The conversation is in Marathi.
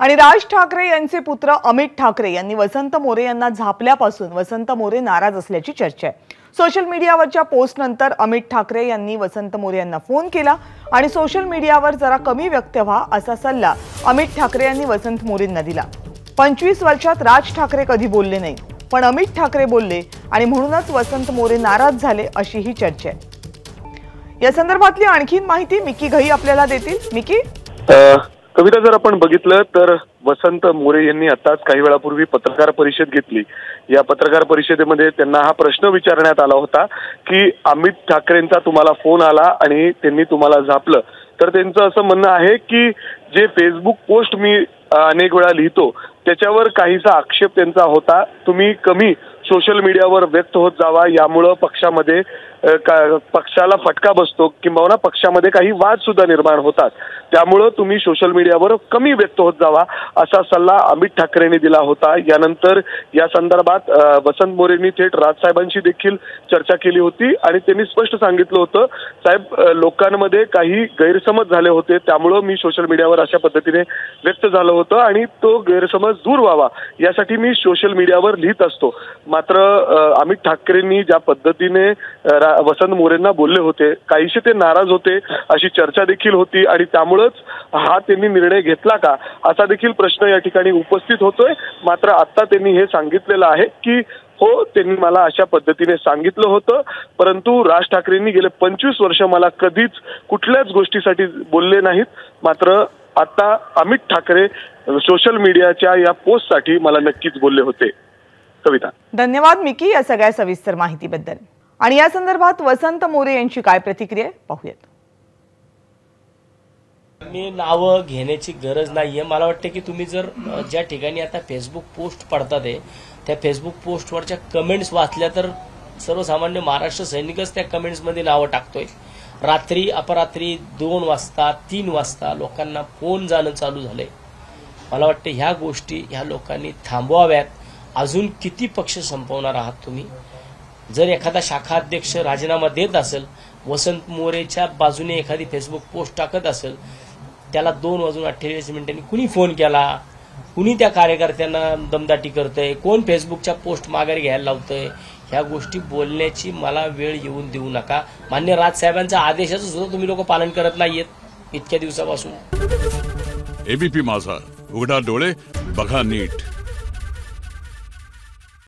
आणि राज ठाकरे यांचे पुत्र अमित ठाकरे यांनी वसंत मोरे यांना झापल्यापासून वसंत मोरे नाराज असल्याची चर्चा आहे। सोशल मीडियावरच्या पोस्ट नंतर अमित ठाकरे यांनी वसंत मोरे यांना फोन केला आणि सोशल मीडियावर जरा कमी व्यक्त व्हा असा सल्ला अमित ठाकरे यांनी वसंत मोरेंना दिला। 25 वर्षात राज ठाकरे कधी बोलले नाही, पण अमित ठाकरे बोलले आणि म्हणूनच वसंत मोरे नाराज झाले अशी ही चर्चा आहे। या संदर्भातली आणखीन माहिती मिकी घई आपल्याला देतील। मिकी, कविता, जर आपण बघितलं तर वसंत मोरे यांनी आताच काही वेळापूर्वी पत्रकार परिषद घेतली। या पत्रकार परिषदेमध्ये त्यांना हा प्रश्न विचारण्यात आला होता की अमित ठाकरेंचा तुम्हाला फोन आला आणि त्यांनी तुम्हाला झापलं, तर त्यांचं असं म्हणणं आहे की जे फेसबुक पोस्ट मी अनेक वेळा लिहितो त्याच्यावर काहीसा आक्षेप त्यांचा होता, तुम्ही कमी सोशल मीडियावर व्यक्त होत जावा, यामुळे पक्षामध्ये पक्षाला फटका बसतो किंवा पक्षामध्ये काही वाद सुद्धा निर्माण होतात, त्यामुळे तुम्ही सोशल मीडियावर कमी व्यक्त होत जावा असा सल्ला अमित ठाकरेंनी दिला होता। यानंतर या संदर्भात वसंत मोरेंनी थेट राजसाहेबांशी देखील चर्चा केली होती आणि त्यांनी स्पष्ट सांगितलं होतं, साहेब लोकांमध्ये काही गैरसमज झाले होते, त्यामुळे मी सोशल मीडियावर अशा पद्धतीने व्यक्त झालं होतं आणि तो गैरसमज दूर व्हावा यासाठी मी सोशल मीडियावर लिहित असतो। मात्र अमित ठाकरेंनी ज्या पद्धतीने वसंत मोरेंना बोलले होते, काहीसे ते नाराज होते अशी चर्चा देखील होती आणि त्यामुळेच हा त्यांनी निर्णय घेतला का असा देखील प्रश्न या ठिकाणी उपस्थित होतोय। मात्र आता त्यांनी हे सांगितलेलं आहे की हो, त्यांनी मला अशा पद्धतीने सांगितलं होतं, परंतु राज ठाकरेंनी गेले 25 वर्ष मला कधीच कुठल्याच गोष्टीसाठी बोलले नाहीत। मात्र आता अमित ठाकरे सोशल मीडियाच्या या पोस्टसाठी मला नक्कीच बोलले होते। कविता, धन्यवाद मिकी या सगळ्या सविस्तर माहितीबद्दल। आणि या संदर्भात वसंत मोरे यांची काय प्रतिक्रिया आहे पाहूयात। मी नावं घेण्याची गरज नाहीये। मला वाटतं की तुम्ही जर ज्या ठिकाणी आता फेसबुक पोस्ट पडतात त्या फेसबुक पोस्टवरच्या कमेंट्स वाचल्या तर सर्वसामान्य महाराष्ट्र सैनिकच त्या कमेंट्समध्ये नावं टाकतोय। रात्री अपरात्री 2 वाजता 3 वाजता लोकांना फोन जाणं चालू झालंय। मला वाटतं ह्या गोष्टी ह्या लोकांनी थांबवाव्यात। अजून किती पक्ष संपवणार आहात तुम्ही? जर एखादा शाखा अध्यक्ष राजीनामा देत असेल, वसंत मोरेच्या बाजूने एखादी फेसबुक पोस्ट टाकत असेल, त्याला 2:48 कुणी फोन केला, कुणी त्या कार्यकर्त्यांना दमदाटी करतंय, कोण फेसबुकच्या पोस्ट माघारी घ्यायला लावतंय, ह्या गोष्टी बोलण्याची मला वेळ येऊन देऊ नका। मान्य राजसाहेबांच्या आदेशाचं सुद्धा तुम्ही लोक पालन करत नाहीयेत इतक्या दिवसापासून। एबीपी माझा, उघडा डोळे बघा नीट।